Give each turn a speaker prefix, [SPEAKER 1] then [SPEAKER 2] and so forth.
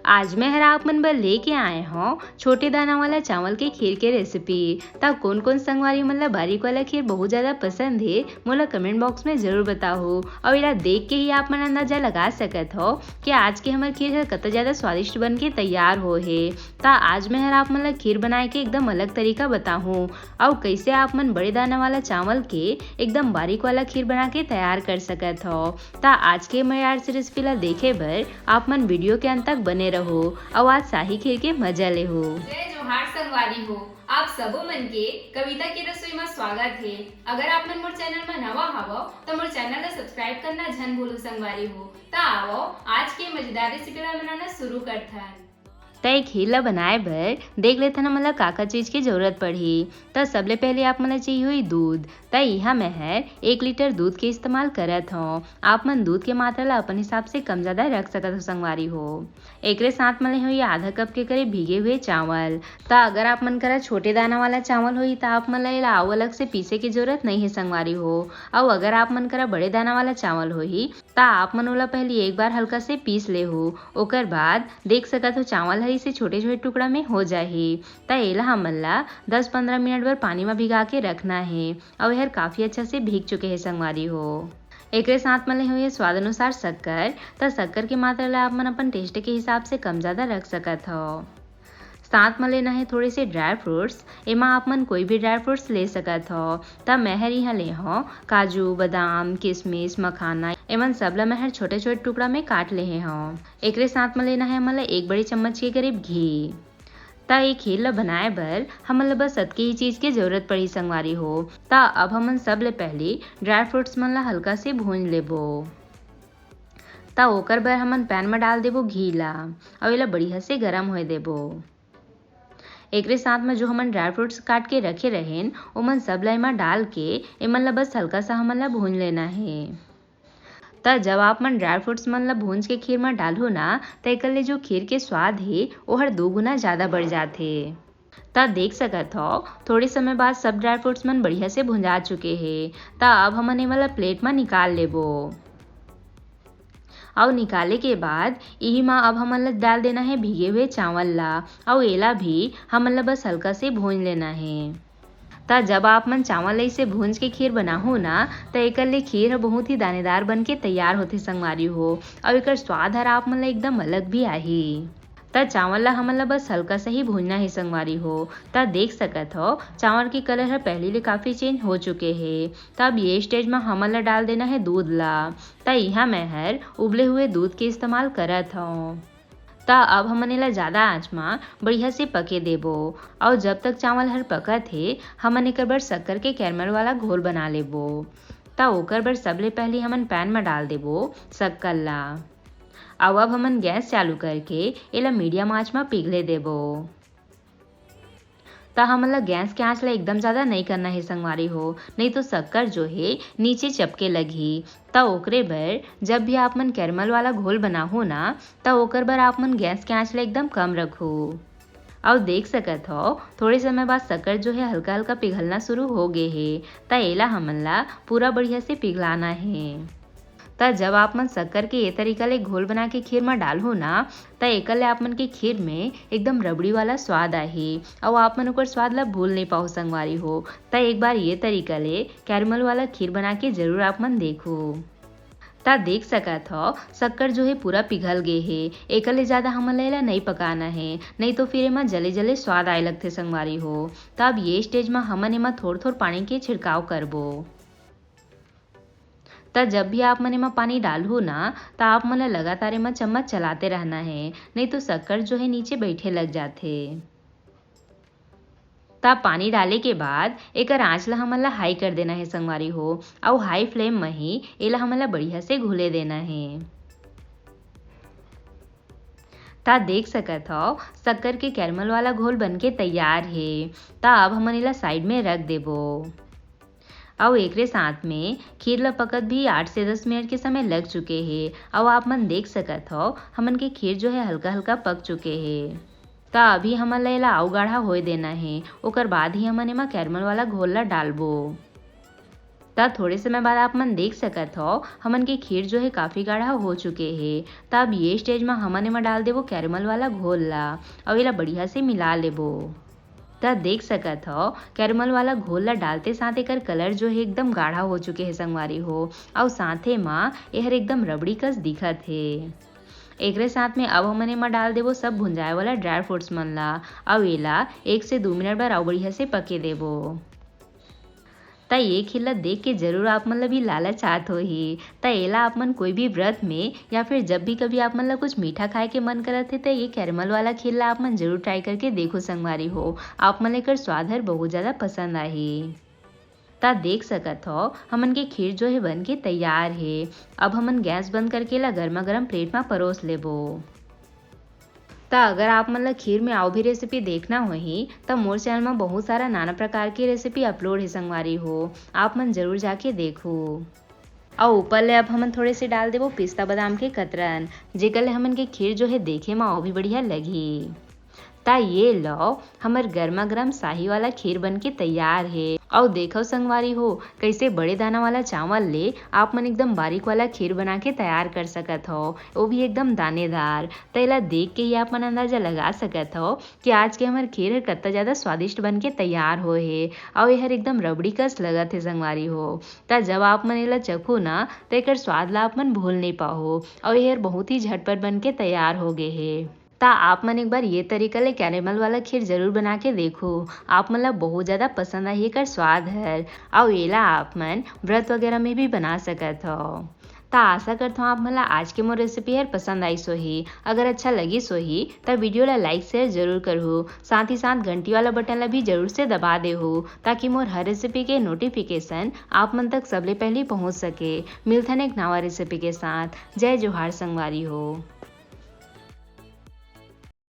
[SPEAKER 1] आज मैं हर आप मन बर लेके आए हूँ छोटे दाना वाला चावल के खीर के रेसिपी। ता कौन कौन संगवारी मन ला बारीक वाला खीर बहुत ज्यादा पसंद है मोला कमेंट बॉक्स में जरूर बताओ। और इला देख के ही आप मन अंदाजा लगा सकत हो कि आज के हमार खीर कतना ज्यादा स्वादिष्ट बन के तैयार हो है। ता आज मैं हर आप मन ला खीर बनाए के एकदम अलग तरीका बताहूँ और कैसे आप मन बड़े दाना वाला चावल के एकदम बारीक वाला खीर बना के तैयार कर सकत हो। ता आज के मजेदार से रेसिपी ला देखे बर आप मन वीडियो के अंत तक बने रहो और आज शाही खीर के मजा ले हो।
[SPEAKER 2] जय जोहार संगवारी हो, आप सबो मन के कविता की रसोई में स्वागत है। अगर आप मन मोर चैनल में नवा हवो तो मोर चैनल ला सब्सक्राइब करना झन भूलो संगवारी हो। ता आओ आज के मजेदार रेसिपी ला बनाना शुरू करथन।
[SPEAKER 1] तय खीर ला बनाए बर देख लेथन हमला का चीज की जरूरत पड़ी। त सबले पहले आप मन चाहिए हुई दूध। त यहाँ मैं है 1 लीटर दूध के इस्तेमाल करत हूँ। आप मन दूध के मात्रा ला अपन हिसाब से कम ज्यादा रख सकत हो संगवारी हो। एकरे साथ मले हुई आधा कप के करीब भीगे हुए चावल। त अगर आप मन करा छोटे दाना वाला चावल हुई त आप मन ला आव अलग से पीसे की जरूरत नहीं है संगवारी हो। और अगर आप मन करा बड़े दाना वाला चावल होही त आप मन ओला पहले एक बार हल्का से पीस ले हो। ओकर बाद देख सकत हो चावल हरी से छोटे छोटे टुकड़ा में हो जाही। त एला हमन ला 10-15 मिनट बर पानी में भिगा के रखना है और यह काफी अच्छा से भीग चुके हैं संगवारी हो। एक साथ मले हुए स्वाद अनुसार शक्कर। त शक्कर की मात्रा ला आप मन अपन टेस्ट के हिसाब से कम ज्यादा रख सकत हो। साथ में लेना है थोड़े से ड्राई फ्रूट्स। एमा आप मन कोई भी ड्राई फ्रूट्स ले सकत हो। तब महर यहाँ ले हो काजू बादाम किशमिश मखाना एमन सब ला महर छोटे छोटे टुकड़ा में काट ले हो। एक साथ में लेना है हमला 1 बड़ी चम्मच के करीब घी। ता ये खीर ला बनाए बर हमन ला बस अतके ही चीज की जरूरत पड़ी संगवारी हो। ता अब हमन सब ले पहले ड्राई फ्रूट्स मन ला हल्का से भून लेबो। ता ओकर बर हमन पैन में डाल देबो घी ला और एला बढ़िया से गरम होए देबो। एकरे साथ में जो हमन ड्राई फ्रूट्स काट के रखे रहेन ओमन सब ला एमा डाल के एमन ला बस हल्का सा हमन ला भून लेना है। त जब आप मन ड्राई फ्रूट्स मन ला भूंज के खीर में डालो ना त एकर ले जो खीर के स्वाद है वो हर 2 गुना ज्यादा बढ़ जाते। त देख सकत हो थोड़े समय बाद सब ड्राई फ्रूट्स मन बढ़िया से भुंजा चुके हैं। त अब हमन ए वाला प्लेट में निकाल लेबो। और निकाले के बाद यही में अब हमन ला डाल देना है भीगे हुए चावल ला और एला भी हमन ला बस हल्का से भून लेना है। त जब आप मन चावल ऐसे भूंज के खीर बनाहू ना त एकर ले खीर बहुत ही दानेदार बन के तैयार होते संगवारी हो और एकर स्वाद हर आप मन ला एकदम अलग भी आही। त चावल ला हमन ला बस हल्का से ही भूनना है संगवारी हो। त देख सकत हो चावल की कलर हर पहले ले काफी चेंज हो चुके हैं। तब ये स्टेज में हमन ला डाल देना है दूध ला। त यहाँ मैं हर उबले हुए दूध के इस्तेमाल करत हूँ। त अब हमन एला ज्यादा आंच में बढ़िया से पके देबो और जब तक चावल हर पकत है हमन एकर बर शक्कर के कैरमल वाला घोल बना लेबो। त ओकर बर सबले पहले हमन पैन में डाल देबो शक्कर ला और अब हमन गैस चालू करके एला मीडियम आंच में पिघले देबो। त हमन ला गैस के आंच ला एकदम ज्यादा नहीं करना है संगवारी हो, नहीं तो शक्कर जो है नीचे चपके लगी। त ओकरे बर जब भी आप मन कैरमल वाला घोल बनाहो ना त ओकर बर आप मन गैस के आंच ला एकदम कम रखो। और देख सकत हो थोड़े समय बाद शक्कर जो है हल्का हल्का पिघलना शुरू हो गए है। त एला हमन ला पूरा बढ़िया से पिघलाना है। त जब आप मन शक्कर के ये तरीका ले घोल बना के खीर में डालहो ना त एकर ले आप मन के खीर में एकदम रबड़ी वाला स्वाद आही और आप मन ओकर स्वाद ला भूल नहीं पाओ संगवारी हो। त एक बार ये तरीका ले कैरमल वाला खीर बना के जरूर आप मन देखो। ता देख सकत हो शक्कर जो है पूरा पिघल गए है। एकर ले ज्यादा हमन ला एला नहीं पकाना है, नहीं तो फिर एमा जले जले स्वाद आए लगते संगवारी हो। तब ये स्टेज में हमन एमा थोड़ थोड़ पानी के छिड़काव करबो। त जब भी आप मन एमा पानी डालू ना त आप मन ला लगातार एमा चम्मच चलाते रहना है, नहीं तो शक्कर जो है नीचे बैठे लग जाते। तब पानी डाले के बाद एकर आंच ला हमन ला हाई कर देना है संगवारी हो और हाई फ्लेम में ही एला हमन ला बढ़िया से घुले देना है। ता देख सकत हो शक्कर के कैरमल वाला घोल बनके तैयार है। ता अब हमन एला साइड में रख देबो और एकरे साथ में खीर ला पकत भी 8 से 10 मिनट के समय लग चुके हैं। और आप मन देख सकत हो हमन के खीर जो है हल्का हल्का पक चुके हैं। त अभी हमन ला एला आउ गाढ़ा होए देना है। ओकर बाद ही हमन एमा कैरमल वाला घोल ला डालबो। ता थोड़े समय बाद आप मन देख सकत हो हमन के खीर जो है काफी गाढ़ा हो चुके है। तब ये स्टेज में हमन एमा डाल देबो कैरेमल वाला घोल ला और एला बढ़िया से मिला लेबो। ता देख सकत हो कैरेमल वाला घोल ला डालते साथ एकर कलर जो है एकदम गाढ़ा हो चुके है संगवारी हो और साथे माँ एहर एकदम रबड़ी कस दिखत है। एकरे साथ में अब हमन एमा डाल देबो सब भुंजाए वाला ड्राई फ्रूट्स मन ला और एला 1 से 2 मिनट बार और बढ़िया से पके देबो। ता ये खीर ला देख के जरूर आप मन ला भी लालच आत होही। ता एला आप मन कोई भी व्रत में या फिर जब भी कभी आप मन ला कुछ मीठा खाए के मन करत है तो ये कैरेमल वाला खीर ला आप मन जरूर ट्राई करके देखो संगवारी हो। आप मन एकर स्वाद हर बहुत ज्यादा पसंद आही। ता देख सकत हो हमन के खीर जो है बन के तैयार है। अब हमन गैस बंद करके ला गर्मा गर्म प्लेट में परोस लेबो। ता अगर आप मन ला खीर में और भी रेसिपी देखना होही तो मोर चैनल में बहुत सारा नाना प्रकार की रेसिपी अपलोड है संगवारी हो। आप मन जरूर जाके देखो। और ऊपर ले अब हमन थोड़े से डाल देबो पिस्ता बादाम के कतरन जेकर ले हमन के खीर जो है देखे में और भी बढ़िया लगी। ता ये लो हमर गर्मा गर्म शाही वाला खीर बन के तैयार है। और देखो संगवारी हो कैसे बड़े दाना वाला चावल ले आप मन एकदम बारीक वाला खीर बना के तैयार कर सकत हो, वो भी एकदम दानेदार। तेला देख के ही आप मन अंदाजा लगा सकत हो कि आज के हमर खीर हर कत्ता ज्यादा स्वादिष्ट बन के तैयार हो है और यहर एकदम रबड़ी कस लगत है संगवारी हो। ता जब आप मन एला चखो ना तो एकर स्वाद ला आप मन भूल नहीं पाओ और यहर बहुत ही झटपट बन के तैयार हो गए है। ता आप मन एक बार ये तरीका ले कैरेमल वाला खीर जरूर बना के देखो। आप मन ला बहुत ज्यादा पसंद आई एकर स्वाद है और एला आप मन व्रत वगैरह में भी बना सकत हो। ता आशा करता हूँ आप मन ला आज के मोर रेसिपी हर पसंद आई सोही। अगर अच्छा लगी सोही तो वीडियो ला लाइक शेयर जरूर करहु। साथ ही साथ घंटी वाला बटन ला भी जरूर से दबा देहु ताकि मोर हर रेसिपी के नोटिफिकेशन आप मन तक सबले पहले पहुँच सके। मिलथन एक नवा रेसिपी के साथ। जय जोहार संगवारी हो।